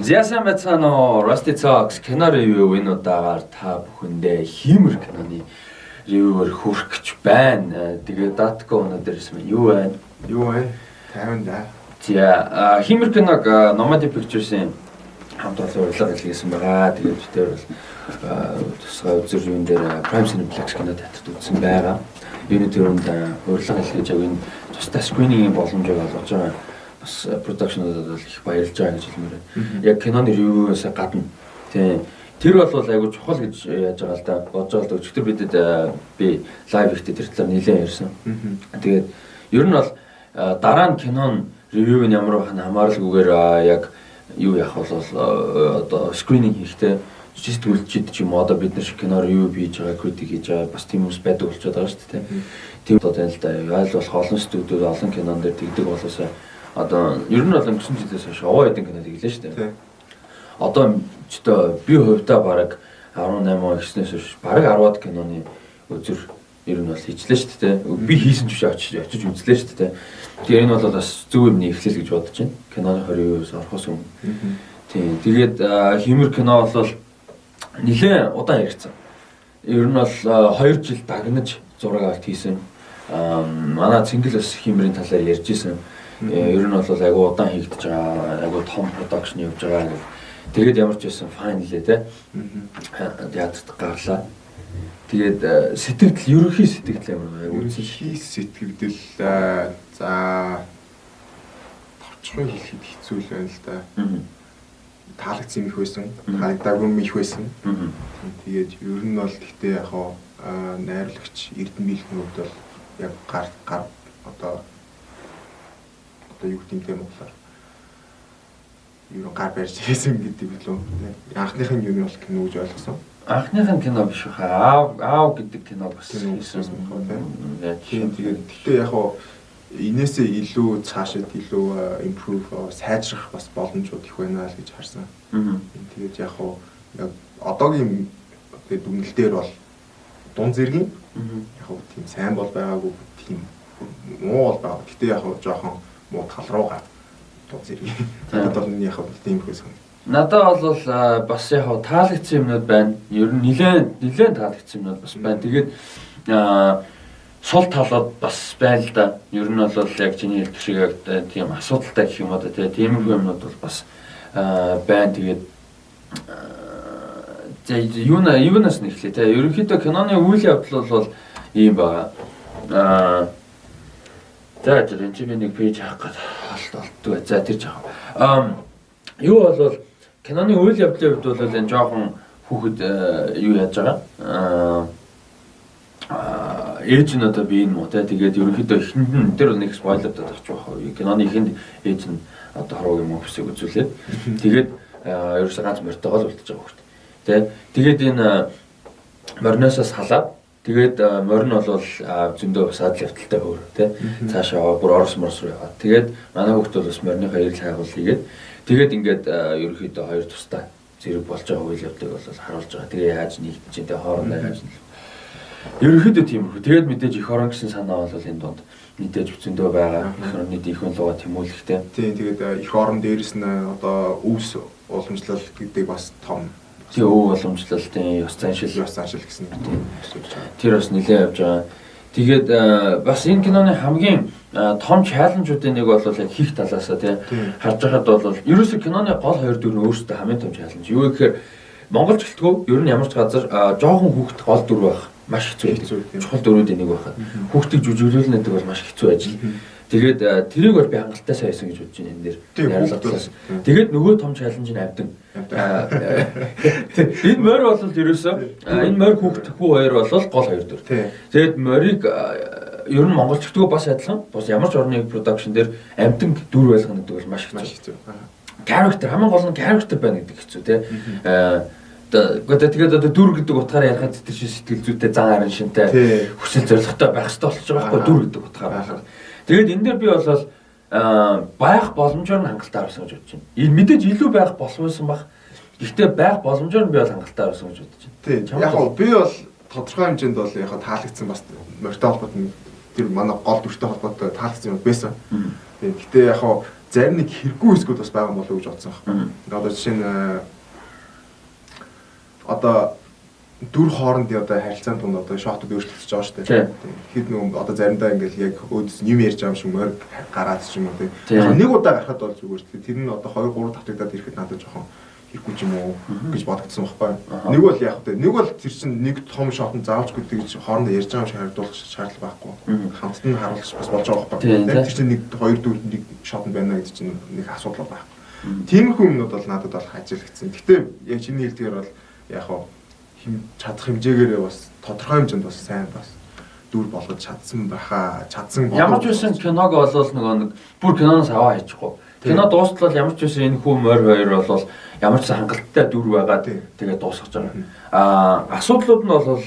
Зяасан байцгаана уу Rusty Talks кино ревю энэ удаагаар та бүхэндээ хиймэр киноны ревювэр хүрэх гэж байна. Тэгээд Datco өнөөдөр юу байна? Юу вэ? 50 да. За хиймэр киног Nomadic Pictures-ийн хамт олон урилга хийсэн байгаа. Тэгээд тэр бол тусгай үзэр юун дээр Prime Cineplex кино театрт үзсэн байгаа. Энэ төрөнд урилга хийж яг энэ тусдаа screening-ийн боломжийг олгож байгаа. Бас production-уудад бол их баярлж байгаа гэж хэлмээр байна. Яг киноны ревюээс гадна тийм тэр бол айгүй чухал гэж яаж байгаа л да. Бодож байгаа л да. Өчигдөр бидэд би лайв ихтэй тэр талаар нэлээд ярьсан. Тэгээд ер нь бол дараа нь кинон ревю нь ямар байх нь хамааралгүйгээр яг юу яах бол одоо screening хийхдээ сэтгүүлчид ч юм уу одоо бид нар шиг кино ревю хийж байгаа, критик хийж байгаа бас тийм хүмүүс байдаг болчиход байгаа шүү дээ. Тийм одоо тань л да. Айл болох олон студиуд олон кинон дээр тэгдэг болоосаа одоо ер нь бол өнгөрсөн жилээс хойш овоо хэдэн кино тэглээ шүү дээ. Одоо ч одоо би хувьдаа бараг 18 он гэснээс хойш бараг 10-аад киноны үзүр ер нь бол хийжлээ шүү дээ. Би хийсэн ч очиж үзлээ шүү дээ. Тэгэхээр энэ бол бас зөв юмны эхлэл гэж бодож байна. Киноны 20-өөс орохоос өмнө. Тийм. Тэгээд хиймэр кино бол нэлээд удаан ярьсан. Ер нь бол 2 жил дагнаж зураг авалт хийсэн. Манай Цэнгэл бас хиймэрийн талаар ярьж исэн. Ер нь бол айгу удаан хийгдэж байгаа, айгу том production явж байгаа гэх. Тэгээд ямар ч байсан fine лээ те. Театрт гарлаа. Тэгээд сэтгэл ерөнхий сэтгэл ямар вэ? Ерөнхий сэтгэл за товчхон хэлэхэд хэцүү л байна л да. Таалагдсан их байсан, таалагдаагүй их байсан. Тэгээд ер нь бол гэхдээ яг найруулагч Эрдэнэбийлэх нүд бол яг гар одоо юу гэмтэй монголоор юу гар барьж хийсэн гэдэг билүү. Анхных нь юу бол кино гэж ойлгосон. Анхных нь кино биш хаа. Аав гэдэг кино бас хийсэн. Тэгээд гэхдээ яг энээсээ илүү цаашид илүү improve сайжрах бас боломжууд их байна л гэж харсан. Тэгээд яг одоогийн дүгнэлт дээр бол дунд зэргийн яг тийм сайн бол байгаагүй тийм муу бол байгаа. Гэхдээ яг жоохон муу тал руугаа дунд зэрэг. Тэгээд бол яг тийм ихсэн. Надад бол бас яг таалагдсан юмнууд байна. Ер нь нэлээд таалагдсан юмнууд бас байна. Тэгээд сул талууд бас байна л да. Ер нь бол яг чиний хэлдэг шиг яг тийм асуудалтай гэх юм уу да тийм юмнууд бол бас байна. Тэгээд юунаас нэхлээ те. Ерөнхийдөө киноны үйл явдал бол ийм байгаа. За энэ чинь нэг пэйж хаах гэдэг олддог. За тэр жаах. Юу бол киноны үйл явдлын хувьд бол энэ жоохон хүүхэд юу яаж байгаа. Ээж нь одоо би энэ муу те. Тэгээд ерөнхийдөө эхэнд нь тэр нэг спойлерд авчих واخ. Киноны эхэнд ээж нь одоо хорвоо юм офисыг үзүүлээд тэгээд ерөөсөө ганц морьтойгоо л үлдчихэж байгаа хөөхт. Тэ. Тэгээд энэ морноосоо салаад тэгээд морин бол зөндөө бас адил явдалтай хөөр тий. Цаашаа бүр орос морс руу яваад. Тэгээд манай хүүхд бол бас мориныхаа эрэл хайгуул хийгээд тэгээд ингээд ерөөхдөө хоёр тустай зэрэг болж байгаа үйл явдлыг бол харуулж байгаа. Тэгээ яаж нэгдэж чинь тий хоорондоо яаж нэг. Ерөөхдөө тийм хөө. Тэгээд мэдээж их орон гэсэн санаа бол энэ донд мэдээж зөндөө байгаа. Их орны дихүүн луга тэмүүлэхтэй. Тийм тэгээд их орон дээрэс нь одоо өвс уламжлал гэдэг бас том тийм өв уламжлалтын ёс заншил гэсэн тийм. Тэр бас нэлээд явж байгаа. Тэгээд бас энэ киноны хамгийн том чаленжуудын нэг бол яг хийх талаасаа тийм харж байхад бол ерөөсөө киноны гол хоёр дүр нь өөрсдөө хамгийн том чаленж. Юу гэхээр монголч гэлтгөө ер нь ямар ч газар жоохон хүүхэд гол дүр байх маш хэцүү. Чухал дүрүүдийн нэг байхад хүүхдийг жүжиглүүлнэ гэдэг бол маш хэцүү ажил. Тэгээд тэрийг бол би хангалттай сайсан гэж бодож байна энэ дээр. Найруулгаас. Тэгээд нөгөө том чаленж нь авдан. Энэ морь бол ерөөсөө энэ морь хүүхдхүү хоёр бол гол хоёр дүр. Тэгээд морийг ер нь монголчдгөө бас адилхан. Бас ямар ч орны production дээр амтан дүр байлгах гэдэг бол маш хэцүү. Character хамгийн гол нь character байна гэдэг хэцүү тий. Тэгээд одоо дүр гэдэг утгаараа ярихад тэр шиг сэтгэл зүйтэй зан харин шинтэй хүсэл зоригтой байх хэрэгтэй болчих байгаа байхгүй дүр гэдэг утгаараа. Тэгээд энэ дээр би бол байх боломжоор нь хангалттай авсан гэж бодож байна. Энэ мэдээж илүү байх болсон баг. Гэхдээ байх боломжоор нь би бол хангалттай авсан гэж бодож байна. Тийм. Яг нь би бол тодорхой хэмжээнд бол яг таалагдсан бас морьтой холбоотой тэр манай гол дүртэй холбоотой таалагдсан юм байсан. Тийм. Гэхдээ яг зарим нэг хэрэггүй хэсгүүд бас байгаа болов уу гэж бодсон байна. Ингээд одоо жишээ нь одоо дүр хоорондын одоо харилцаанд тунд одоо шоотууд өөрчлөгдөж байгаа шүү дээ. Тэгэхэд нөгөө одоо заримдаа ингээд яг өөдс юм ярьж байгаа юм шиг морь гараад ч юм уу тийм. Нэг удаа гарахад бол зүгээр тийм. Тэр нь одоо 2 3 давтагдаад ирэхэд надад жоохон хэрэггүй юм уу гэж бодогдсон байхгүй. Нэг бол яг тийм. Нэг бол тэр чинь нэг том шоотон заавчгүй гэж хоорондоо ярьж байгаа юм шиг харагдуулах шаардлага байхгүй. Хамтд нь харуулж бас болж байгаа байхгүй. Тэр чинь нэг 2 дүр нэг шоотон байна гэдэг чинь нэг асуудал байхгүй. Тиймэрхүү юмнууд бол надад бол ажиглагдсан. Гэтэ яг чиний хэлдгээр бол яг чадах хэмжээгээр бас тодорхой хэмжээнд бас сайн бас дүр болгож чадсан байхаа чадсан ямар ч байсан киног болвол нөгөө нэг бүр киноноос аваа хийчихгүй. Кино дуустал ямар ч байсан энэ хүү морь хоёр бол ямар ч хангалттай дүр байгаа тэгээд дуусгаж байгаа. Асуудлууд нь бол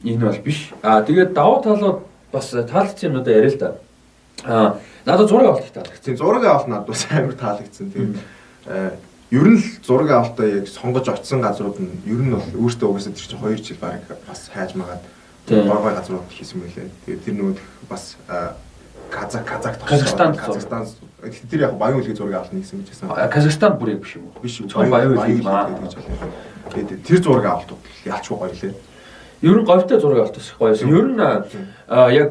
энэ бол биш. Тэгээд давуу талууд бас таалагдсан юмнуудаа яриа л да. Надад зураг авалт их таалагдсан. Зураг авалт надад бас амар таалагдсан. Тэгээд ер нь л зураг авалтаа яг сонгож очисон газрууд нь ер нь бол өөртөө угаасаа тэр чинь 2 жил баг бас хайж магаад горгой газрууд хийсэн байлээ. Тэгээд тэр нөгөө бас Казахстан тэр яг баян үлгийн зураг авалт нэгсэн гэж байсан. Казахстан бүр яг биш юм уу? Биш үү. Баян үлгийн гэж байна. Тэгээд тэр зураг авалтууд ялчгүй гоё лээ. Ер нь говьтой зураг авалт бас гоёсэн. Ер нь яг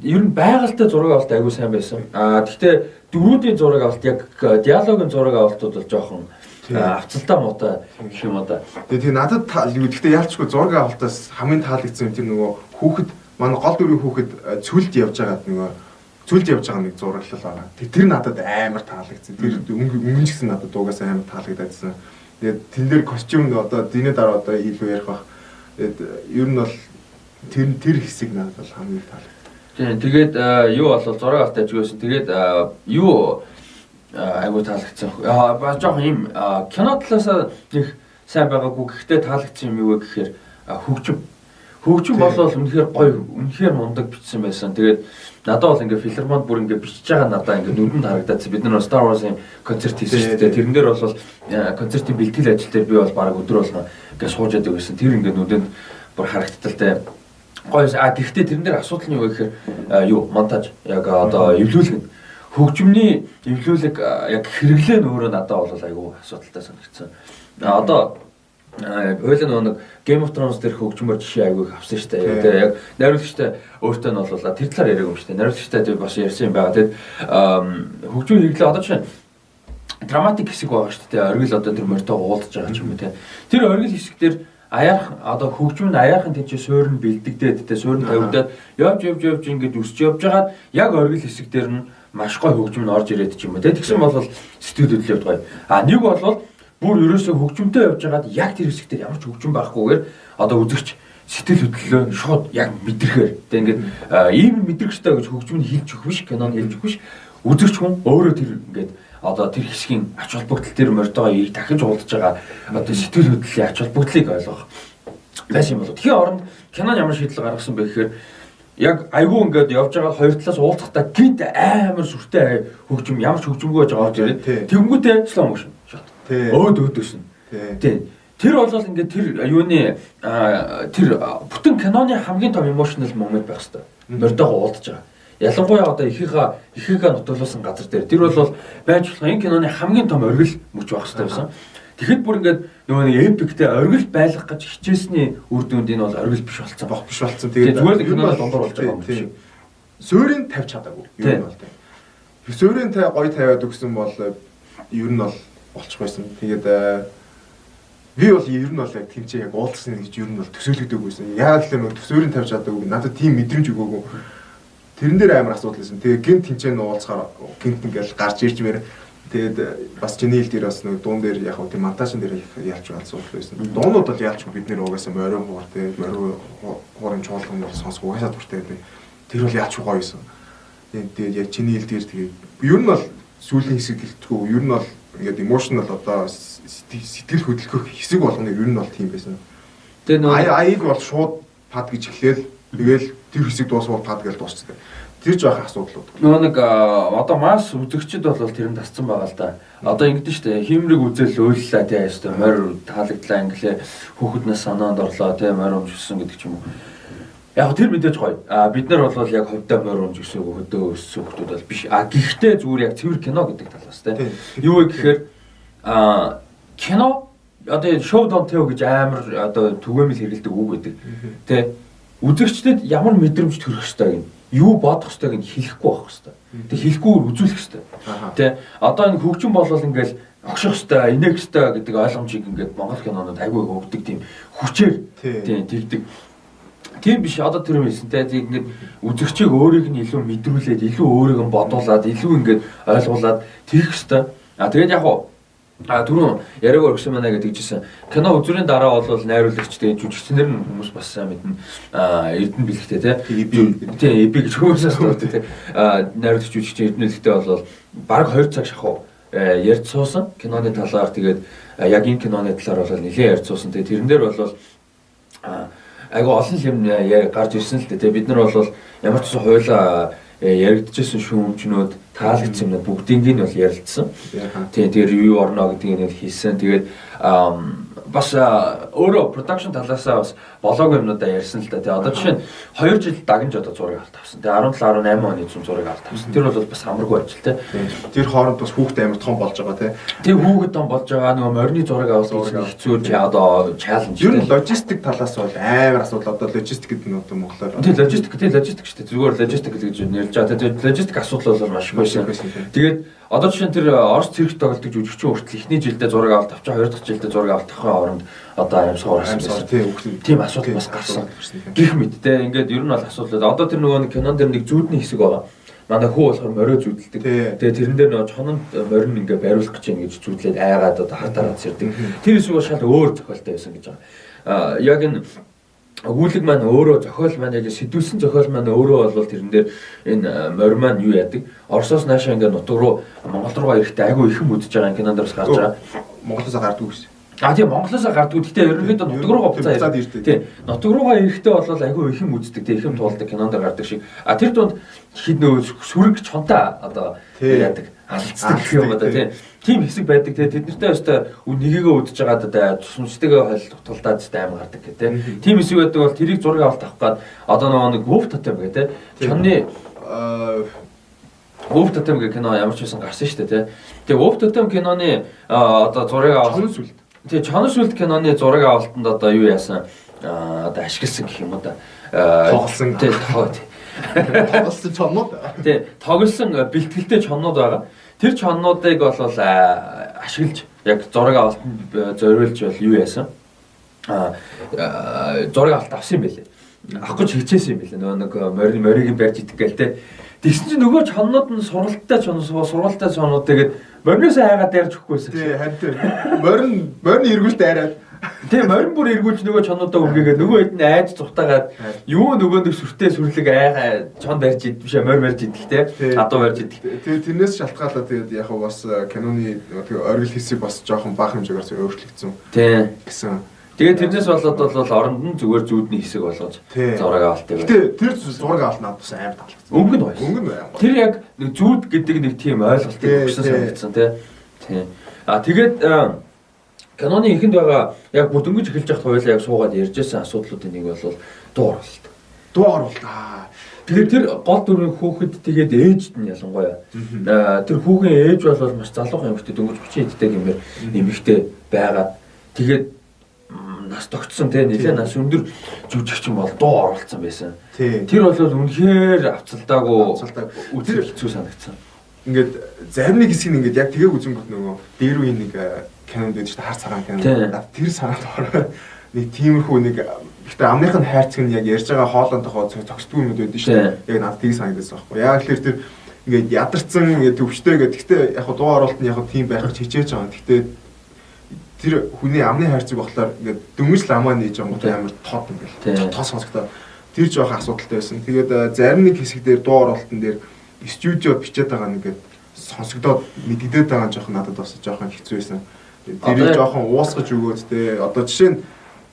ер нь байгальтай зураг авалт аягүй сайн байсан. Гэхдээ дөрүүдийн зураг авалт яг диалогийн зураг авалтууд бол жоохон авцалтай муутай гэх юм да. Тэгээ надад гэхдээ яалчгүй зураг авалтаас хамгийн таалагдсан тэр нөгөө хүүхэд манай гол дүрийн хүүхэд цүлд явж байгаа нэг зураглал байгаа. Тэр надад амар таалагдсан. Тэр өмнө ч гэсэн надад угаасаа амар таалагдсан. Тэгээд тэн дээр костюм одоо диний дараа одоо илүү ярих бах. Тэгээд ер нь бол тэр хэсэг надад бол хамгийн таалагдсан. Тэгээд юу болов зураг авалт ажигүйсэн. Тэгээд юу айгуу таалагдсан. Жохон юм кино талаас нэг сайн байгаагүй гэхдээ таалагдсан юм юу вэ гэхээр хөгжим болвол үнэхээр гоё, үнэхээр мундаг бичсэн байсан. Тэгээд надад бол ингээ филармонд бүр ингээ бичиж байгаа надад ингээ нүдэнд харагдаад бид нар Star Wars-ын концерт хийсэн шүү дээ. Тэрэн дээр бол концертын бэлтгэл ажил дээр би бол бараг өдөр болгон ингээ сууж яадаг байсан. Тэр ингээ нүдэнд бүр харагдталтай гоё. Тэгвэл тэрэн дээр асуудал нь юу вэ гэхээр юу монтаж яг одоо эвлүүлэг хөгжмөний эвлүүлэг яг хэрэглээ нь өөрөө надад бол айгүй асуудалтай санагдсан. Одоо хойлоо нэг Game of Thrones дээр хөгжмөр жишээ айгүй авсан шүү дээ. Тэгээ яг найруулагчтай өөртөө нь бол тэр талаар яриаг юм шүү дээ. Найруулагчтай бас ярьсан юм байгаа. Тэгээд хөгжмийн хэрэглээ одоо чинь драматик хэсэг байгаа шүү дээ. Оргил одоо тэр морьтойгоо уулзж байгаа ч юм уу те. Тэр оргил хэсгээр аяах одоо хөгжим нь аяахын тэнцээ суурь нь бэлдэгдээд те суурь нь тавигдаад явж ингэж өсч явж байгаад яг оргил хэсэг дээр нь маш гоё хөгжим нь орж ирээд ч юм уу те. Тэгсэн бол студиуд л явдаг. Нэг бол бүр ерөөсөө хөгжимтэй явж байгаад яг тэр хэсэг дээр ямар ч хөгжим байхгүйгээр одоо үзэгч сэтгэл хөдлөлөө шууд яг мэдрэхээр тэг ингээд ийм мэдрэгчтэй гэж хөгжим нь хэлж өгөх биш, кинон хэлж өгөх биш. Үзэгч хүн өөрөө тэр ингээд одоо тэр хэсгийн ач холбогдол тэр морьтойгоо дахиж уулзж байгаа одоо сэтгэл хөдлөлийн ач холбогдлыг ойлгох байсан юм болов. Тэгэхээр оронд кинон ямар шийдэл гаргасан бэ гэхээр яг айгүй ингээд явж байгаа хоёр талаас уулзахдаа гинт амар сүртэй хөгжим ямар ч хөгжимгүй байж байгаа орж ирээд тэгэнгүүтээ slow motion шат. Өөдөөсөн. Тэр бол ингээд тэр юуны тэр бүтэн киноны хамгийн том emotional moment байх хэвээр. Морьтойгоо уулзж байгаа. Ялангуяа одоо ихээгээ нутаглуулсан газар дээр тэр бол байж болох энэ киноны хамгийн том оргил мөч байх хэвээр байсан. Тэгэхэд бүр ингээд нөгөө нэг эпиктэй оргил байлгах гэж хичээсний үр дүнд энэ бол оргил биш болсон. Биш болсон. Тэгээд зүгээр киноноос дундуур болж байгаа юм шиг. Суурийг тавьж чадаагүй. Юу юм бол тэ. Суурийг гоё тавиад өгсөн бол ер нь бол болчих байсан. Тэгээд би бол ер нь бол яг тэмцээ яг уулзсан гэж ер нь бол төсөөлөгдөг байсан. Яг л нэг төсөөрийн тавьж чадаагүй. Надад тийм мэдрэмж өгөөгүй. Тэрэн дээр амар асуудал байсан. Тэгээд гинт тэмцээ нь уулзахаар гинт ингээл гарч ирж мээр. Тэгээд бас чиний хэл дээр бас нэг дуун дээр яг тийм монтажн дээр ялч асуудал байсан. Дуунууд бол ялч бид нэр угаасаа морин хуур те морин хуурын чуулган бол сонсох угаасаа дуртай байдаг. Тэр бол ялч гоё байсан. Тэгээд яг чиний хэл дээр тэгээд ер нь бол сүүлийн хэсэг гэлтгүй ер нь бол ингээд emotional одоо сэтгэл хөдлөх хэсэг болгоно ер нь бол тийм байсан. Тэгээд аяг бол шууд пад гэж эхлээл тэгэл тэр хэсэг дуусвал пад гэж дуусчихсан. Тэр жоох асуудлууд. Нөгөө нэг одоо мас үзэгчд бол тэрэнд тасцсан байгаа л да. Одоо ингэдэж штэ хиймрэг үзэл ойллаа тий морь таалагдлаа инглээ хүүхэд нас санаанд орлоо тий морь өмжсөн гэдэг ч юм уу. Яг тэр мэдээж гоё. Бид нар бол яг хувьдаа морь өмж гэсэн үг хөдөө өссөн хүмүүс бол биш. Гэхдээ зүгээр яг цэвэр кино гэдэг талаас те. Юу вэ гэхээр кино одоо шоу дон тео гэж амар одоо түгээмэл хэрэгэлдэг үг гэдэг. Тэ үзэгчдэд ямар мэдрэмж төрөх ёстой гин юу бодох ёстойг нь хэлэхгүй байх ёстой. Тэг хэлэхгүйгээр үзүүлэх ёстой. Тэ одоо энэ хөгжим болвол ингээл огших ёстой, инех ёстой гэдэг ойлгомжийг ингээд Монгол кинонууд агүй өгдөг тийм хүчээр тийм тэгдэг. Тийм биш одоо тэр юм хэлсэн те ингээд үзэгчийг өөрийг нь илүү мэдрүүлээд илүү өөрийгөө бодуулаад илүү ингээд ойлгуулад тэрх ёстой. Тэгээд яг түрүүн яриаг өргөсөн мэнэ гэдэг жисэн кино үзүүрийн дараа бол найруулагч тэгээд жүжигчнэр нь хүмүүс бас сайн мэднэ эрдэнэ бэлгтэй тий эби гэж хүмүүсээс дуртай тий найруулагч жүжигч эрдэнэ бэлгтэй бол баг 2 цаг шахуу ярьж суусан киноны талаар тэгээд яг энэ киноны талаар бол нэлээд ярьж суусан тэгээд тэрэн дээр бол айгу олон юм гарч ирсэн л дээ тий бид нар бол ямар ч хуулаа яригдчихсэн шүүмжнүүд таалагдсан юмнууд бүгдийг нь бол ярилцсан. Тийм тэр юу орно гэдгийг нь хийсэн. Тэгээд бас өөрөө production талаасаа бас болоогүй юмнуудаа ярьсан л да. Тэгээ одоо жишээ нь 2 жил дагнж одоо зураг авалт авсан. Тэгээ 17 18 оны зураг авалт авсан. Тэр бол бас хамаргүй ажил те. Тэр хооронд бас хүүхд амар том болж байгаа те. Тэгээ хүүхэд том болж байгаа нөгөө морины зураг авалт хэцүү одоо challenge. Ер нь логистик талаас бол амар асуудал одоо логистик гэдэг нь одоо монголоор. Тэгээ логистик шүү дээ. Зүгээр логистик гэж нэрж байгаа. Тэгээ логистик асуудал бол маш их байсан. Тэгээд одоо жишээ нь тэр Орос цэрэгт тоглолтог жүжигчин хүртэл эхний жилдээ зураг авалт авчаа, хоёр дахь жилдээ зураг авалтын хооронд одоо аим суурсан байсан. Тийм асуудал бас гарсан. Гэх мэт те ингээд ер нь бол асуудал. Одоо тэр нөгөө кинон дээр нэг зүүдний хэсэг байгаа. Манай хүү болохоор морио зүүдэлдэг. Тэгээ тэрэн дээр нөгөө чононд морин ингээ бариулах гэж ингэж зүүдлээд айгаад одоо хартаараад сэрдэг. Тэр хэсэг бол шал өөр зохиолтой байсан гэж байгаа. Яг энэ өгүүлэг маань өөрөө зохиол маань яг сэдвүүлсэн зохиол маань өөрөө бол тэрэн дээр энэ морь маань юу яадаг Оросоос наашаа ингээ нутаг руу Монгол руугаа ирэхдээ айгүй ихэн үдэж байгаа кинонд бас гарч байгаа. Монголоос гардгүй гэсэн. Тийм Монголоос гардгүй. Гэхдээ ерөнхийдөө нутаг руугаа буцаад ирдэг. Тийм нутаг руугаа ирэхдээ бол айгүй ихэн үздэг. Тийм ихэн туулдаг кинонд гардаг шиг. Тэр дунд хэд нөө сүрэг чонтаа одоо яадаг алцдаг гэх юм одоо тийм хэсэг байдаг. Тэгээд тэднэртэй өстой нэгийгээ үдэж байгаа даа тусамжтайгаа хойл тулдаад өстой аим гардаг гэх тийм хэсэг байдаг бол тэрийг зураг авалт авах гээд одоо нэг Wolf Totem гэх чонны Wolf Totem гэх кино ямар ч байсан гарсан шүү дээ тэгээ Wolf Totem киноны одоо зураг авалт тэгээ чонос үлд киноны зураг авалтанд одоо юу яасан одоо ашигласан гэх юм уу да тоглосон тоглосон чоннууд тоглосон бэлтгэлтэй чоннууд байгаа. Тэр чоннуудыг бол ашиглаж яг зураг авалтанд зориулж бол юу яасан? Зураг авалт авсан юм байлээ. Авах гэж хичээсэн юм байлээ. Нөгөө нэг морийг барьж идэх гээл те. Тэгсэн чинь нөгөө чоннууд нь сургалттай чоннууд тэгээд мориноос айгаад дайрч өгөхгүйсэн. Тий, харин морин эргүүлт айраад. Тэгээ морин бүр эргүүлж нөгөө чоннуудаа өгөөгээд нөгөө хэд нь айж цухтаагаад юу нөгөө нэг сүртэй сүрлэг айгаа чон барьж идвшээ морь барьж идэх те. Адуу барьж идэх. Тэгээ тэрнээс шалтгаалаад тэгээд яг бас киноны оргил хэсэг бас жоохон бага хэмжээгээр өөрчлөгдсөн. Тий. Гэсэн. Тэгээд тэрнээс болоод бол оронд нь зүгээр зүүдний хэсэг болгож зураг авалтыг. Гэтэ тэр зураг авалт надад бас амар таалагдсан. Өнгө нь байна. Тэр яг нэг зүүд гэдэг нэг тийм ойлголтыг өгсөн санагдсан тий. Тэгээд киноны ихэнд байгаа яг бүр дөнгөж эхэлж явах хоёлаа яг суугаад ярьжсэн асуудлуудын нэг бол дуу оруулалт. Дуу оруулалт. Тэгээд тэр гол дүрийн хүүхэд тэгээд ээжд нь ялангуяа. Тэр хүүхэн ээж бол маш залуухан эмэгтэй дөнгөж 30 эдтэй гэмээр эмэгтэй байгаа. Тэгээд нас тогтсон те нэлээд нас өндөр жүжигчин бол дуу оруулсан байсан. Тэр бол үнэхээр авцалдаагүй үзэл хэцүү санагдсан. Ингээд зарим нэг хэсэг нь ингээд яг тэгээг үзэнгүүт нөгөө дээр үеийн нэг кинонд байдаг шүү дээ хар цагаан кино. Тэр санаад ороо нэг тиймэрхүү нэг ихтэй амных нь хайрцаг нь яг ярьж байгаа хоолойнтойгоо зогсдгүй юм байдаг шүү дээ. Яг надад тийг санагдсан байхгүй. Яг л тэр ингээд ядарсан ингээд төвчтэй гэдэг. Гэхдээ яг дуу оруулалт нь яг тийм байх гэж хичээж байгаа. Гэхдээ тэр хүний амны хайрцаг болохоор ингээд дөнгөж ламаа нээж байгаа амар тод юм бэл. Тоо сонсогдоо. Тэр жоох асуудалтай байсан. Тэгээд зарим нэг хэсэг дээр дуу оруулалтын дээр студио бичээд байгаа нэгээд сонсогдоод мэддээд байгаа жоох надад бас жоохон хэцүү байсан. Тэрийг жоохон уусгаж өгөөд те одоо жишээ нь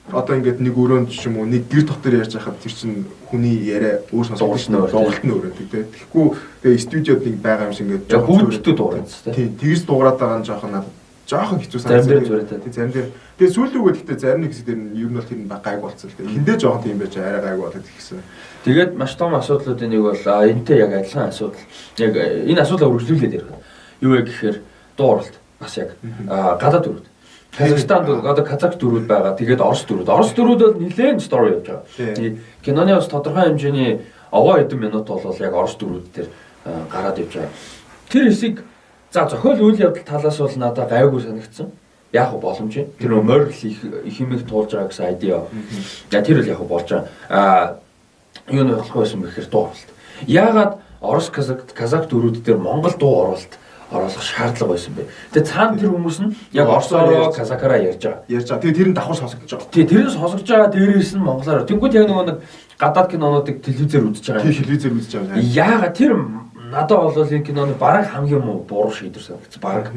одоо ингээд нэг өрөөнд ч юм уу нэг гэр дотор ярьж байхад тэр чинь хүний яриа өөр сонсогдсон дуулалт нь өөрөөдөг те. Тэгэхгүй тэгээ студиод нэг байгаа юм шиг ингээд хүүхдүүд дуурайц те. Тийм тэгс дуурайд байгаа нь жоохон надад жоохон хэцүү Зарим дээр санагдсан. зүрээтэй. Зарим дээр. Тэгээ сүүл рүүгээ гэхдээ зарим нэг хэсэг дээр нь ер нь бол тэр нь гайг болцсон л дээ. Эхэндээ жоохон тийм байж арай гайг болоод ирсэн. Тэгээд маш том асуудлуудын нэг бол энэтэй яг адилхан асуудал. Яг энэ асуудлаа үргэлжлүүлээд ярих. Юу вэ гэхээр дуу уралт бас яг гадаад дөрүүд. Казахстан дөрөв, одоо казах дөрүүд байгаа. Тэгээд Орос дөрүүд. Орос дөрүүд бол нэлээд стори явж байгаа. Киноны бас тодорхой хэмжээний овоо хэдэн минут бол яг Орос дөрүүд дээр гараад явж байгаа. Тэр хэсийг за зохиол үйл явдал талаас бол надад гайгүй санагдсан. Яг хөө боломж. Тэр морил их юмэг туулж байгаа гэсэн айдиа. За тэр л яг хөө болж байгаа. Юу нэг болох байсан бэхээр дуу уралт. Яагаад Орос казах дөрүүд дээр Монгол дуу уралт оруулах шаардлага байсан бэ? Тэгээ цаана тэр хүмүүс нь яг орсоор казакаараа ярьж байгаа. Тэгээ тэр нь давхар сонсогдож байгаа. Тэгээ тэр нь сонсогдож байгаа дээрээс нь монголоор. Тэнгүүд яг нөгөө нэг гадаад кинонуудыг телевизээр үзэж байгаа. Тийм телевизээр үзэж байгаа. Яагаад тэр надад бол энэ киноны бараг хамгийн буруу шийдвэр санагдсан. Бараг.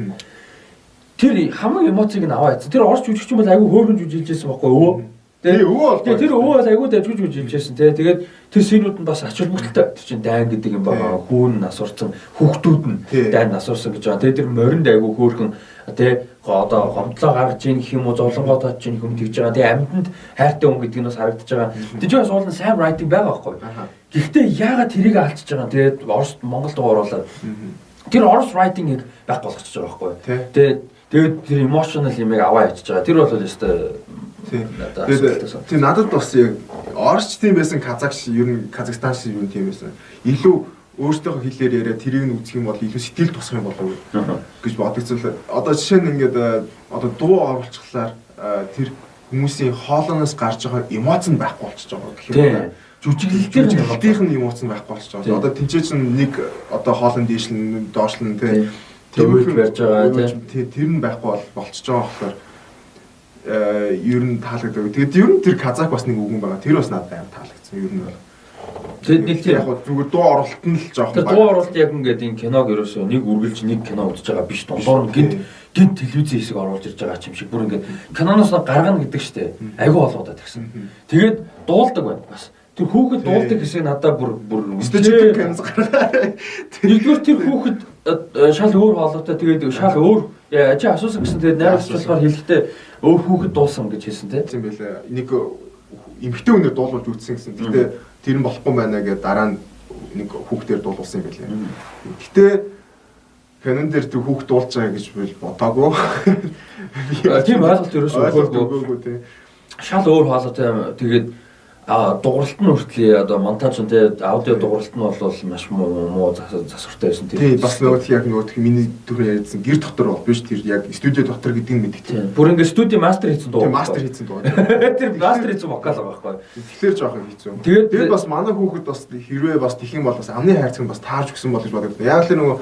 Тэр хамгийн эмоцийг нь аваа яцсан. Тэр орч жүжигч юм бол айгүй хөөрхөн жүжилжсэн байхгүй өвөө. Тэгээ өвөө бол. Тэр өвөө бол айгүй дайгууж жүжилжсэн. Тэгээд тэр синүүд нь бас ач холбогдолтой. Тэр чинь дайн гэдэг юм байгаа. Хүүн насурсан, хүүхдүүд нь дайн насурсан гэж байгаа. Тэгээд тэр моринд айгүй хөөрхөн тэгээ одоо гомдлоо гаргаж ийн гэх юм уу зовлонгоо тооч ийн хүм тэгж байгаа. Тэгээ амьтанд хайртай хүн гэдэг нь бас харагдаж байгаа. Тэжээс уулын сайн writing байгаа байхгүй. Гэхдээ яагаад тэрийг алчиж байгаа. Тэгээд Орос Монголд оруулаад тэр Орос writing-ийг байх болгочихж байгаа байхгүй. Тэгээд тэр emotional юм-ыг аваа ячиж байгаа. Тэр бол өстой Тэгээд надад бас яг Оросч тийм байсан Казахч ер нь Казахстанч ер нь тийм байсан. Илүү өөртөөхөө хэлээр яриа тэрийг нь үзэх юм бол илүү сэтгэл тусах юм болов уу гэж бодогцлоо. Одоо жишээ нь ингээд одоо дуу оруулчихлаар тэр хүмүүсийн хоолоноос гарч байгаа эмоц нь байхгүй болчихж байгаа гэх юм байна. Жүжиглэлтийнх нь эмоц нь байхгүй болчихж байгаа. Одоо тэнцээ чинь нэг одоо хоолн дээшлэн доошлон тийм үйл барьж байгаа тэр нь байхгүй болчихж байгаа болохоор ер нь таалагдав. Тэгээд ер нь тэр казах бас нэг үгэн байгаа. Тэр бас надад амар таалагдсан. Ер нь бол. Тэгээд нэг тийм яг зүгээр дуу оролт нь л жоохон байна. Дуу оролт яг ингээд энэ киног ерөөсөө нэг үргэлж нэг кино үзэж байгаа биш. Дундуур нь гинт телевизийн хэсэг оруулж ирж байгаа юм шиг бүр ингээд киноноос гаргана гэдэг штэ. Айгүй болгоод ирсэн. Тэгээд дуулдаг байна бас. Тэр хүүхэд дуулдаг хэсэг надад бүр статистик киноос гаргаа. Нэгдүгээр тэр хүүхэд шал өөр хоолойтой тэгээд шал өөр чи асуусан гэсэн тэгээд найрагч болохоор хэлэхдээ өөр хүүхэд дуулсан гэж хэлсэн тийм байлаа. Нэг эмэгтэй хүнээр дуулуулж үтсэн гэсэн. Гэтэ тэр нь болохгүй байна гэдээ дараа нь нэг хүүхдээр дуулуулсан юм байлаа. Гэтэ канон дээр тэр хүүхд дуулж байгаа гэж би бодоагүй. Тийм ойлголт ерөөсөө өгөөгүй тийм. Шал өөр хоолойтой тэгээд дууралт нь хүртлээ одоо монтаж нь те аудио дууралт нь бол маш муу засвартай байсан тийм бас нөгөө яг нөгөө миний түрүү ярьсан гэр дотор бол биш тэр яг студио дотор гэдэг нь мэддэг тийм бүр ингээд студио мастер хийсэн дуу мастер хийсэн дуу тэр мастер хийсэн вокал байгаа байхгүй тэгэхээр жоохон хэцүү тэгээд бас манай хүүхэд бас хэрвээ бас тэх юм бол бас амны хайрцаг бас таарч өгсөн бол гэж боддог яг л нөгөө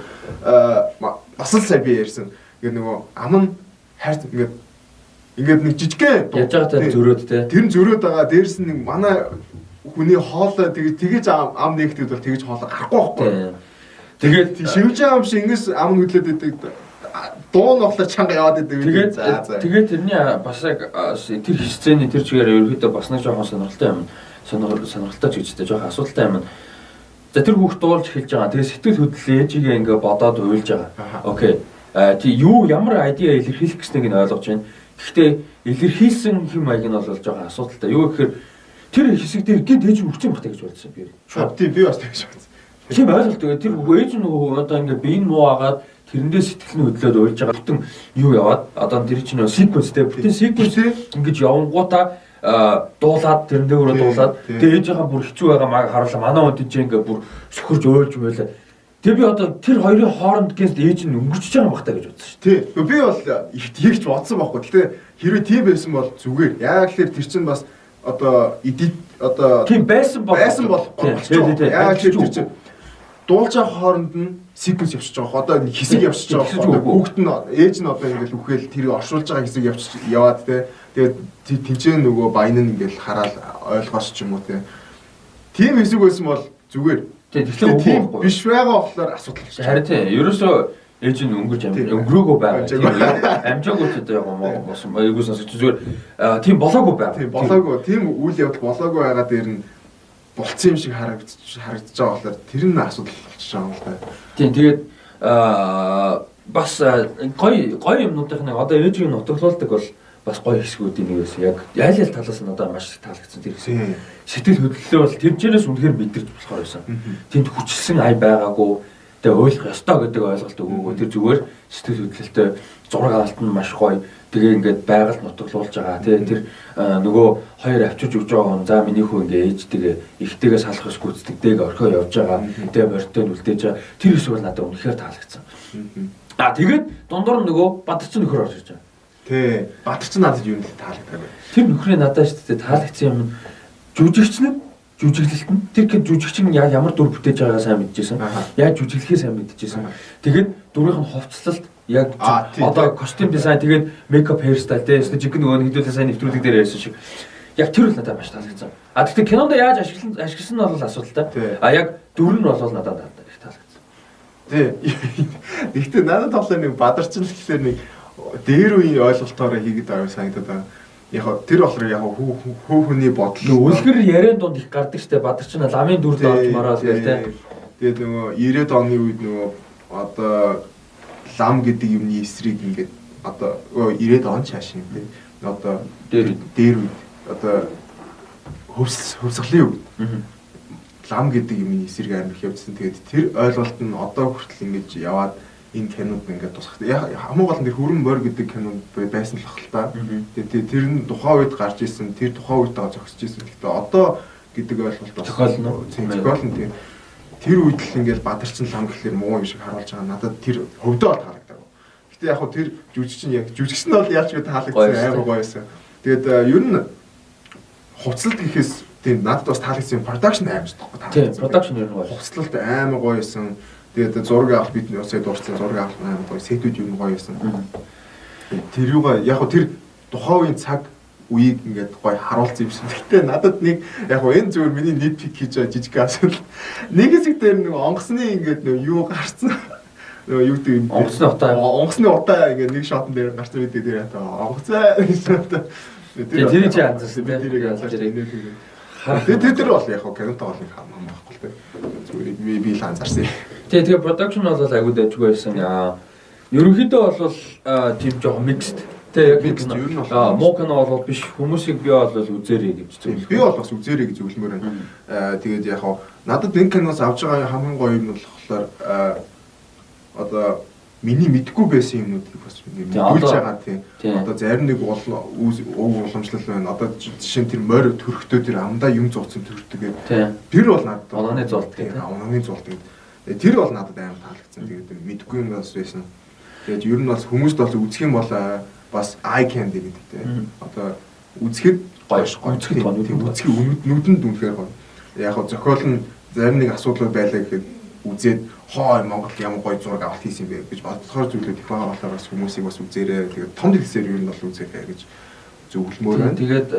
бас л сая би ярьсан ингээд нөгөө ам нь хайрц ингээд нэг жижигхэн яаж байгаа зөрөөд те тэр нь зөрөөд байгаа дээрс нь нэг манай хүний хоолой тэгэж ам нэгтгэд бол тэгэж хоолой гарахгүй байхгүй. Тэгээд шивж байгаа юм шиг ингээс ам нь хөдлөөд идэг дуу нь болохоор чанга яваад идэг. Тэгээд тэрний бас яг тэр сцены тэр чигээр ерөөхдөө бас нэг жоохон сонирхолтой юм. Сонирхолтой ч гэжтэй жоохон асуудалтай юм. За тэр хүүхд дуулж эхэлж байгаа. Тэгээд сэтгэл хөдлөл ээжигээ ингээ бодоод уйлж байгаа. Окей. Тий юу ямар айдиа илэрхийлэх гэснийг нь ойлгож байна. Гэхдээ илэрхийлсэн хэм маяг нь бол жоохон асуудалтай. Юу гэхээр тэр хэсэг дээр гинт ээж үрцэн багтаа гэж бодсон би. Тийм би бас тэгж бодсон. Тийм ойлголт тэгээ тэр ээж нөгөө одоо ингээ биеийн муу агаад тэрэндээ сэтгэл нь хөдлөөд уйлж байгаа. Бүтэн юу яваад одоо тэр чинь нөгөө секвенстэй бүтэн секвенс ингэж явангуудаа дуулаад тэрэн дээрөө дуулаад тэгээ ээжийнхаа бүр хэцүү байгаа маяг харуулаа. Манай хүн тийч ингээ бүр сөхөрж уйлж байлаа. Тэгээ би одоо тэр хоёрын хооронд гэнт ээж нь өнгөрч байгаа багтаа гэж бодсон шүү. Тий. Би бол ихт бодсон байхгүй. Гэтэ хэрвээ тийм байсан бол зүгээр. Яг л тэр чинь бас одоо эдит одоо тийм байсан бол болчихсон. Яг л тэр чинь дуулж байгаа хооронд нь секвенс явчихж байгаа. Одоо хэсэг явчихж байгаа. Хүүхэд нь ээж нь одоо ингээл үхэл тэрийг оршуулж байгаа хэсэг яваад те. Тэгээд тэнцээ нөгөө баян нь ингээл хараад ойлгоос ч юм уу те. Тийм хэсэг байсан бол зүгээр. Тийм биш байгаа болохоор асуудал болчих. Харин тийм. Ерөөсөө ээж нь өнгөрч өнгөрөөгөө байгаа. Амжаагүй ч одоо яг болсон. Айгуус сонсож зүгээр тийм болоогүй байгаа. Тийм болоогүй. Тийм үйл явдал болоогүй байгаа дээр нь болцсон юм шиг харагдаж байгаа болохоор тэр нь асуудал болчихж байгаа юм л да. Тийм тэгээд бас гоё юмнуудын нэг одоо ээжийг нутаглуулдаг бол бас гоё хэсгүүдийн нэг байсан. Яг яйл талаас нь одоо маш их таалагдсан тэр хэсэг. Сэтгэл хөдлөлөө бол тэмчээрээс үнэхээр мэдэрч болохоор байсан. Тэнд хүчилсэн ай байгаагүй. Тэгээ ойлгох ёстой гэдэг ойлголт өгөөгүй. Тэр зүгээр сэтгэл хөдлөлтөй зураг авалт нь маш гоё. Тэгээ ингээд байгальд нутаглуулж байгаа. Тэр нөгөө хоёр авчирж өгч байгаа хүн за миний хүү ингээ ээжтэйгээ ихтэйгээ салахс гүйцэтгэг дээг орхио явж байгаа. Тэгээ морьтой үлдээж байгаа. Тэр хэсэг бол надад үнэхээр таалагдсан. Тэгээд дундуур нөгөө Бадарчин нөхөр орж ирж байгаа. Тий. Бадарчин надад юу нэлээд таалагддаг вэ? Тэр нөхрийн надад шүү дээ таалагдсан юм. Жүжигчнэр жүжиглэлт нь тэр хэд жүжигчин яг ямар дүр бүтээж байгаагаа сайн мэдчихсэн. Яг жүжиглэхээ сайн мэдчихсэн. Тэгээд дүрийнх нь хувцаслалт яг одоо костюм дизайн тэгээд мейкап хейрстайл тэгээд жиг нөгөө хэдүүлээ сайн нэвтрүүлэг дээр ярьсан шиг яг тэр бол надад маш таалагдсан. Гэхдээ кинонд яаж ашигласан нь бол асуудалтай. Яг дүр нь бол надад их таалагдсан. Тий. Гэхдээ надад тоглоо нэг Бадарчин л гэхэлэр нэг дээр үеийн ойлголтоор хийгээд байгаа санагдаад байна. Яг тэр болохоор яг хүний бодол үлгэр яриан донд их гардаг штэ Бадарчин ламын дүрд орж мараал гэх тээ. Тэгээд нөгөө 90-ад оны үед нөгөө одоо лам гэдэг юмны эсрэг ингээд одоо 90-ад он цааш юм тий. Одоо дээр үед одоо хөвсгөлийн үед лам гэдэг юмны эсрэг амирх явуулсан. Тэгээд тэр ойлголт нь одоо хүртэл ингэж яваад энэ кинод ингээд тусах. Хамгийн гол нь тэр Хүрэн морь гэдэг кинод байсан л бахал та. Тэгээд тэр нь тухайн үед гарч исэн, тэр тухайн үедээ зогсож исэн. Гэхдээ одоо гэдэг ойлголт бас зохиолно. Тийм. Тэр үед л ингээд Бадарчин лам гэхэлэр муу юм шиг харуулж байгаа. Надад тэр хөвдөө бол таалагдав. Гэхдээ яг хөө тэр жүжигчин яг жүжигчин нь бол яаж ч таалагдсан амар гоё байсан. Тэгээд ер нь хувцалт гэхээс тийм надад бас таалагдсан production амар таалагдсан. Тийм, production ер нь гоё. Хувцалт амар гоё байсан. Тэгээд зураг авалт бид сая дуурсан зураг авалт амар гоё. Сэтүүд ер нь гоё байсан. Тэр юугаа яг хөө тэр тухайн үеийн цаг үеийг ингээд гоё харуулсан юм шиг. Гэтэ надад нэг яг хөө энэ зүгээр миний нийт пик хийж байгаа жижиг асуудал. Нэг хэсэг дээр нэг онгоцны ингээд нэг юу гарцсан. Нөгөө юу гэдэг юм. Онгоцны удаа ингээд нэг шотн дээр гарцсан үед дээр ята онгоцоо гэж бодоо. Тэр чи анзаарсан тийм. Тэрийг анзаарсан. Тэр бол яг хөө кинотоо бол хамаа байхгүй л дээ. Зүгээр би л анзаарсан. Тэгээ production бол айгуу дэжгүй байсан. Ерөнхийдөө бол тийм жоохон mixed. Тэгээ яг муу кино бол биш хүмүүсийг би бол үзээрэй гэж зөвлөв. Би бол бас үзээрэй гэж зөвлөмөр байна. Тэгээд яг хаа надад энэ киноос авч байгаа хамгийн гоё юм болохоор одоо миний мэдгүй байсан юмнуудыг бас мэдүүлж байгаа тийм. Одоо зарим нэг уламжлал байна. Одоо жишээ нь тэр морь төрхтөө тэр амдаа юм зууцсан төрхтөг гэдэг. Тэр бол надад онооны зулт гэдэг. Онооны зулт гэдэг. Тэр бол надад амар таалагдсан. Тэгээд мэдгүй юм бас байсан. Тэгээд ер нь бас хүмүүст бол үзэх юм бол бас eye candy гэдэг тийм. Одоо үзэхэд гоё үзэхэд гоё үзэх нүдэнд үнэхээр гоё. Яг хоо зохиол нь зарим нэг асуудал байлаа гэхэд үзээд хоо Монгол ямар гоё зураг авалт хийсэн бэ гэж бодохоор зүйлүүд их байгаа болохоор бас хүмүүсийг бас үзээрэй. Тэгээд том дэлгсээр ер нь бол үзээрэй гэж зөвлөмөр байна. Тэгээд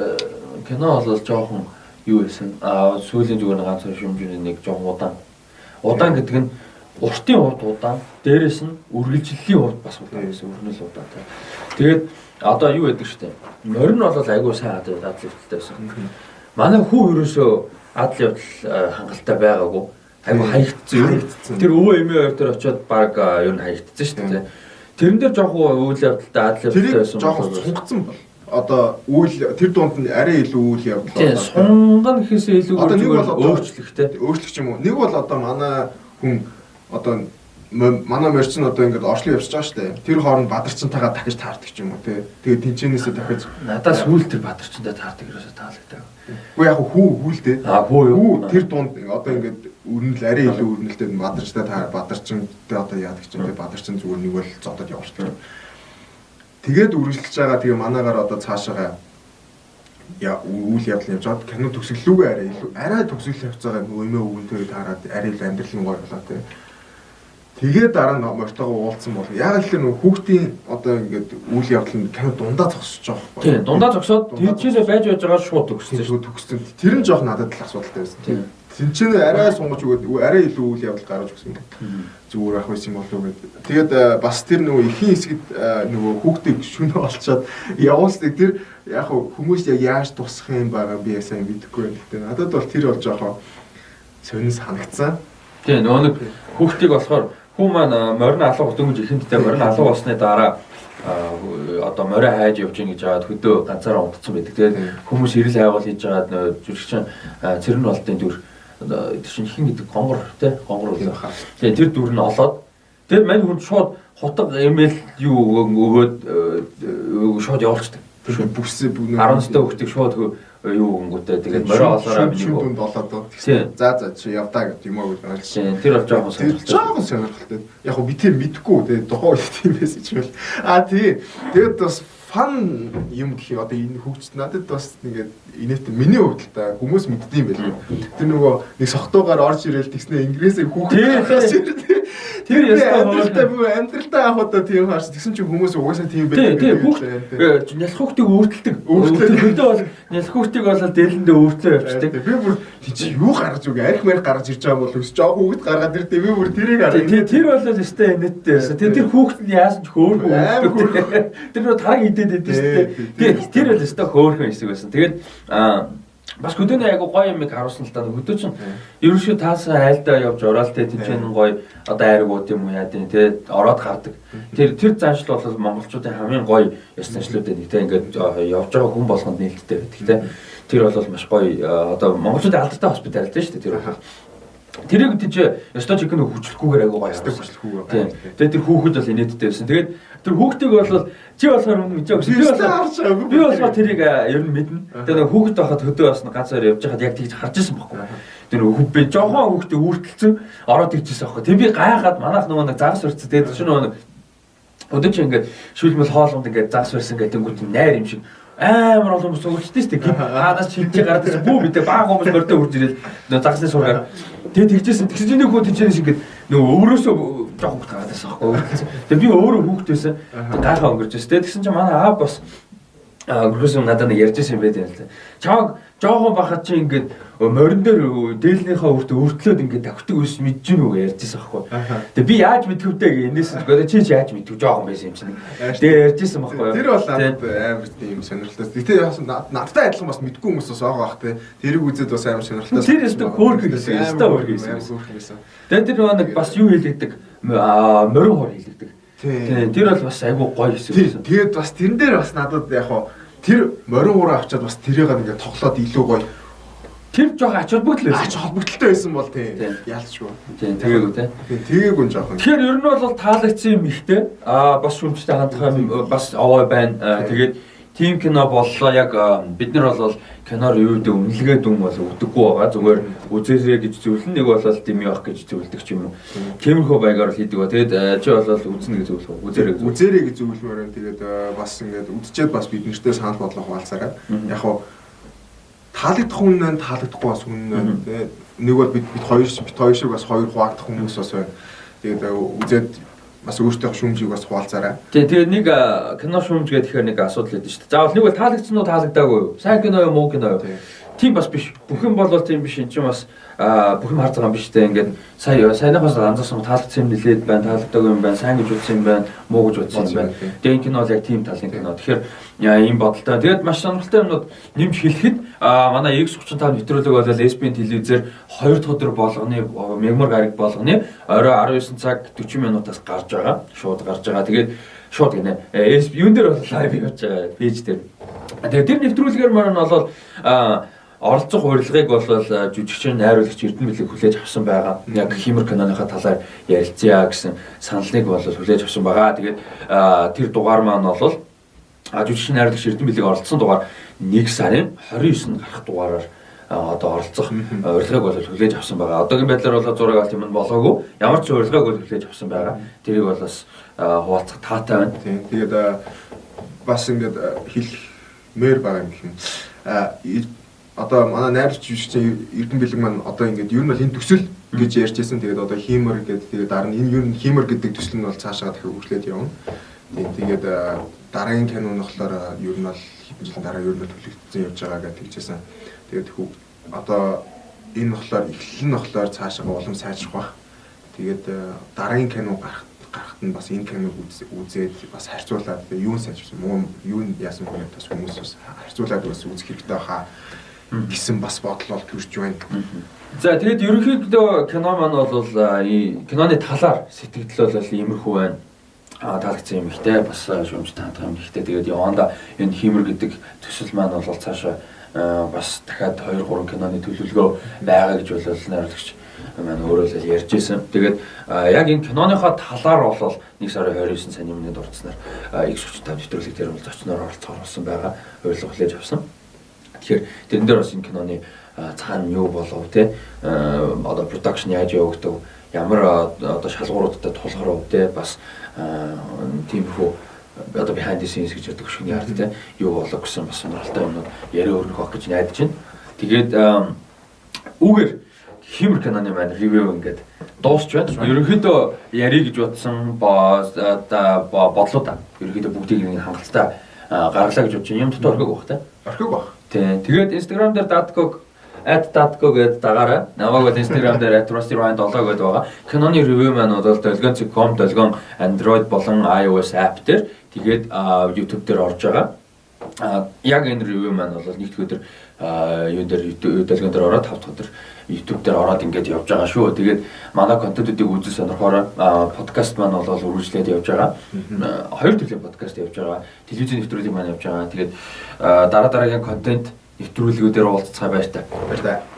кино бол жоохон юу байсан. Сүүлийн зүгээр ганц шүмжний нэг жоохон удаан гэдэг нь уртын хувьд удаан, дээрэс нь үргэлжлэлийн хувьд бас удаан байсан. Өрнөл удаан. Тэгээд одоо юу яадаг штэ. Морь нь бол айгүй сайн адал явдалтай байсан. Манай хүү ерөөсөө адал явдал хангалттай байгаагүй. Айгүй хаягдсан. Тэр өвөө эмээ хоёр төр очиод баг ер нь хаягдсан штэ. Тэрэн дээр жоохон үйл явдалтай адал явдалтай байсан. Жоохон сунгацсан бол. Одоо үйл тэр дунд нь арай илүү үйл явдал байна. Сунган гэхээсээ илүү өөрчлөлттэй. Өөрчлөх юм уу? Нэг бол одоо манай хүн одоо манай морчин одоо ингээд орчлон явж байгаа шүү дээ. Тэр хооронд Бадарчинтайгаа дахиж таардаг ч юм уу те. Тэгээд тэнчэнээсээ дахиж надаас сүүл тэр Бадарчинтай таардаг ерөөсө таалагдав. Уу яг хүү дээ. Хүү юу? Тэр дунд одоо ингээд өрнөл арай илүү өрнөлтэй Бадарчинтай одоо яадаг ч юм те. Бадарчин зүгээр нэг бол зодод явуулчихсан. Тэгээд үргэлжлэж байгаа тэгээ манаагаар одоо цаашаага үйл явдал явж байгаа кино төгсгөлүүгээ арай төгсгөл явж байгаа нөөмөө өвөнтэй таарад арай л амьдрал нь гоё болоо те. Тэгээд дараа нь мортогоо уулзсан бол яг л нөх хүүхдийн одоо ингээд үйл явдал нь кино дундаа зогсож байгаа байхгүй. Тийм дундаа зогсоод тэрчээсээ байж байгаа шууд төгссөн. Тэр нь жоох надад л асуудалтай байсан. Тийм. Тэнчэнэ арай сунгаж өгөөд арай илүү үйл явдал гаргаж өгсөн. Зүгээр ах байсан болов уу гэдэг. Тэгээд бас тэр нөгөө ихийн хэсгэд нөгөө хүүхдийг шүнэ олцоод явуулсныг тэр яг хүмүүс яг яаж тусах юм байгаа би сайн мэдэхгүй байна. Гэтэ надад бол тэр бол жоохоо сонин санагцсан. Тийм нөгөө нэг хүүхдийг болохоор хүн маань морин алга дөнгөж ихэндээ морин алга болсны дараа одоо морин хайж явж ийн гэж хаад хөдөө ганцаараа унтцсан байдаг. Тэгээд хүмүүс ирэл хайгуул хийж байгаад жүжигчин цэрэн болтын дүр чинь хин гэдэг гонгор тий гонгор байлаа. Тэгээд тэр дүр нь олоод тэгээд мань хүн шууд хутга эмэйл юу өгөөд шууд явуулчихдаг. Тэр бүсээ 10 өстө хөлтөг шууд юу гингүүтэй тэгээд морин олоороо минь дүнд болоод за чи явдаа гэдэг юм уу гэж ойлгосон. Тэр бол жоохон сонирхолтой. Жоохон сонирхолтой. Яг хөө би тэр мэдгүй тэгээд тухайн үед тийм байсан ч бэл. Тэгээд бас фан юм гэх юм одоо энэ хөгжит надад бас ингээд инээдтэй миний хувьд л да хүмүүс мэддэм байл. Тэр нөгөө нэг сохтоогоор орж ирэл тэгснэ ингээс хүүхэд тэр амьдралдаа яг одоо тийм хаач тэгсэн чинь хүмүүс угаасаа тийм байдаг. Тийм хүүхд нялх хүүхдийг өөртөлдөг. Өөртөлдөө бол нялх хүүхдийг бол дээлэндээ өөртлөө явчихдаг. Би бүр чи юу гаргаж үгүй арх мэр гаргаж ирж байгаа бол өс жоох хүүхд гаргаад ирдээ би бүр тэрийг хараа. Тэр бол өстэй инээдтэй байсан. Тэр хүүхд нь яасан ч хөөрхөн хүүхд. Тэр нөгөө тараг идээд байдсан шүү дээ. Тэр бол өстэй хөөрхөн хэсэг байсан. Тэгээд бас хөдөөний айгу гоё юм харуулсан л та хөдөө чинь ерөөшөө таасаа айлдаа явж ороод те тийчэн гоё одоо айргууд юм уу яа дээ те ороод гардаг. Тэр заншил бол монголчуудын хамгийн гоё ёс заншлуудад нэг те ингээд явж байгаа хүн болгонд нээлттэй байдаг те. Тэр бол маш гоё одоо монголчуудын алдартай хоспитал дээ шүү дээ тэр бол. Тэрийг тийч ёстой чиг нэг хүчлэхгүйгээр айгу гоё хүчлэхгүйгээр. Тэгээд тэр хүүхэд бол инээдтэй байсан. Тэгээд тэр хүүхдийг бол чи болохоор өмнө мэдээ. Би болохоор тэрийг ер нь мэднэ. Тэгээд нэг хүүхэд байхад хөдөө бас ганцаар явж байхад яг тэгж харж ирсэн байхгүй. Тэр хүүхэд жоохон хүүхдээ үргэлцсэн ороод ирчихсэн байхгүй. Тэг би гайхаад манайх нөгөө нэг загас урцсан. Тэгээд чи нөгөө өдөр чи ингээд шүлмэл хоолунд ингээд загас урсан гэдэг нь найр юм шиг амар олон хүмүүс өгчтэй шүү дээ. Ханаас чилжээ гараад бүү мэдээ баг хүмүүс мөрдөө үрж ирэл загасны сургаар. Тэгээд тэгжсэн. Тэгсэн нэг хүн тийчээс ингээд нөгөө өөрөөсөө жоохон хурд гараад байсан байхгүй. Тэгээд би өөрөө хүүхэд байсан. Гайхаа өнгөрч байсан. Тэгсэн чинь манай аав бас гөрөөс надад нэг ярьж байсан юм байдаг л да. Чааг жоохон бахад чи ингээд морин дээр дээлнийхээ өртлөөд ингээд тавьдаг ус мэдж гин үү ярьжсэн байхгүй. Тэгээ би яаж мэдвүтэй гэ энэс чи яаж мэдв жоохон байсан юм чинь. Тэгээ ярьжсэн байхгүй. Тэр бол амар тийм сонирхолтой. Гэтэ надтай адилхан бас мэдгүй хүмүүс бас байгаа бах те. Тэрийг үзээд бас амар сонирхолтой. Тэр өстө хөөрхөн гэсэн. Өстө хөөрхөн байсан. Тэгээ тэр нэг бас юу хэлэгдэг морин хор хэлэгдэг. Тэр бол бас айгүй гоё хэсэг байсан. Тэгээд бас тэрэн дээр бас надад яг тэр морин хураа авчаад бас тэрийг ингээд тоглоод илүү гоё. Тэр жоох ач холбогдол байсан. Ач холбогдолтой байсан бол тийм яалчгүй. Тийм тэгээгүй тийм. Тэгээгүй жоох. Тэгэхээр ер нь бол таалагдсан юм ихтэй. Бас шүмжтэй хандах бас овой байна. Тэгээд тим кино боллоо яг бид нар бол киноор юу гэдэг үнэлгээ дүн бол өгдөггүй байгаа. Зүгээр үзээрэй гэж зөвлөн нэг бол дэми явах гэж зөвлөдөг ч юм уу. Тиймэрхүү байгаар л хийдэг ба. Тэгээд чи бол үзнэ гэж зөвлөх. Үзээрэй гэж зөвлөмөр юм. Тэгээд бас ингээд үдчихэд бас бид нэртэй санал бодлого хуваалцаарай. Яг хоо таалагдах хүн нь таалагдахгүй бас хүн нь тэгээд нэг бол бид хоёр шиг бас хоёр хуваагдах хүмүүс бас байна. Тэгээд үзээд бас өөртөө шүүмжийг бас хуваалцаарай. Тэгээд нэг кино шүүмж гэдэг нэг асуудал байдаг шүү дээ. Заавал нэг бол таалагдсан уу таалагдаагүй юу? Сайн кино юу муу кино юу? Тийм бас биш. Бүх юм бол тийм биш. Энд чинь бас бүх юм харж байгаа юм биш дээ. Ингээд саяхаас анзаарсан таалагдсан юм нэлээд байна, таалагдаагүй юм байна, сайн гэж үзсэн юм байна, муу гэж үзсэн юм байна. Тэгээд энэ кино бол яг тийм талын кино. Тэгэхээр ийм бодолтой. Тэгээд маш сонирхолтой юмнууд нэмж хэлэхэд манай X35 нэвтрүүлэг бол SP телевизээр 2 дахь өдөр болгоны мегмар гараг болгоны орой 19 цаг 40 минутаас гарч байгаа. Шууд гарч байгаа. Тэгээд шууд гинэ. Юун дээр бол лайв явж байгаа пэйж дээр. Тэгээд тэр нэвтрүүлгээр маань бол оролцох урилгыг бол жүжигчин найруулагч Эрдэнэ Билэг хүлээж авсан байгаа. Яг Химэр киноныхаа талаар ярилцъя гэсэн саналыг бол хүлээж авсан байгаа. Тэгээд тэр дугаар маань бол жүжигчин найруулагч Эрдэнэ Билэг оролцсон дугаар 1 сарын 29-нд гарах дугаараар одоо оролцох урилгыг бол хүлээж авсан байгаа. Одоогийн байдлаар бол зураг алт юм болоогүй. Ямар ч урилгыг бол хүлээж авсан байгаа. Тэрийг бол бас хуваалцах таатай байна. Тийм. Тэгээд бас ингээд хэлмээр байгаа юм гэх юм. Одоо манай найруулагч жүжигчин Эрдэнэ Билэг маань одоо ингээд ер нь бол энэ төсөл гэж ярьж байсан. Тэгээд одоо Химэр гэдэг тэгээд дараа нь энэ ер нь Химэр гэдэг төсөл нь бол цаашаа дахиад үргэлжлээд явна. Тэгээд дараагийн кино нь болохоор ер нь бол хэдэн жилийн дараа ер нь төлөвлөсөн явж байгаа гэж хэлжсэн. Тэгээд одоо энэ болохоор эхлэл нь болохоор цаашаа улам сайжрах бах. Тэгээд дараагийн кино гарахт нь бас энэ киног үзээд бас харьцуулаад юу сайжирсан муу юу яасан бэ бас хүмүүс бас харьцуулаад бас үзэх хэрэгтэй хаа гэсэн бас бодол бол төрж байна. За тэгээд ерөнхийдөө кино маань бол киноны талаар сэтгэл бол иймэрхүү байна. Таалагдсан юм ихтэй бас шүүмж таадах юм ихтэй. Тэгээд яванда энэ хиймэр гэдэг төсөл маань бол цаашаа бас дахиад 2-3 киноны төлөвлөгөө байгаа гэж бол найруулагч маань өөрөө л ярьж ирсэн. Тэгээд яг энэ киноныхоо талаар бол 1 сарын 29 сарын 1-ний дурдсанаар X35 нэвтрүүлэг дээр бол зочноор оролцохоор болсон байгаа. Урилга хүлээж авсан. Тэгэхээр тэрэн дээр бас энэ киноны цаана юу болов те одоо production яаж явагдав, ямар одоо шалгууруудтай тулгарав те бас тиймэрхүү одоо behind the scenes гэж яддаг шүний ард те юу болов гэсэн бас сонирхолтой юмнууд яриа өргөх байх гэж найдаж байна. Тэгээд үүгээр Хиймэр киноны маань ревю ингээд дуусч байна. Ерөнхийдөө ярих гэж бодсон бодлоо ерөнхийдөө бүгдийг нэг хангалттай гаргалаа гэж бодож юм дотор орхиг байх те. Орхиг байх. Тий. Тэгээд Instagram дээр @dadko гэдэг дагаараа намайг бол Instagram дээр @rusty.7 гэдэг байгаа. Киноны ревю маань бол dolgon.com, dolgon Android болон iOS app дээр тэгээд YouTube дээр орж байгаа. Яг энэ ревю маань бол нэгд өдөр юу дээр долгион дээр ороод 5 дахь өдөр YouTube дээр ороод ингээд явж байгаа шүү. Тэгээд манай контентуудыг үзэж сонирхоорой. Подкаст маань бол үргэлжлээд явж байгаа. 2 төрлийн подкаст явж байгаа. Телевизийн нэвтрүүлэг маань явж байгаа. Тэгээд дараагийн контент нэвтрүүлгүүдээр уулзцаа баяр та. Баяр та.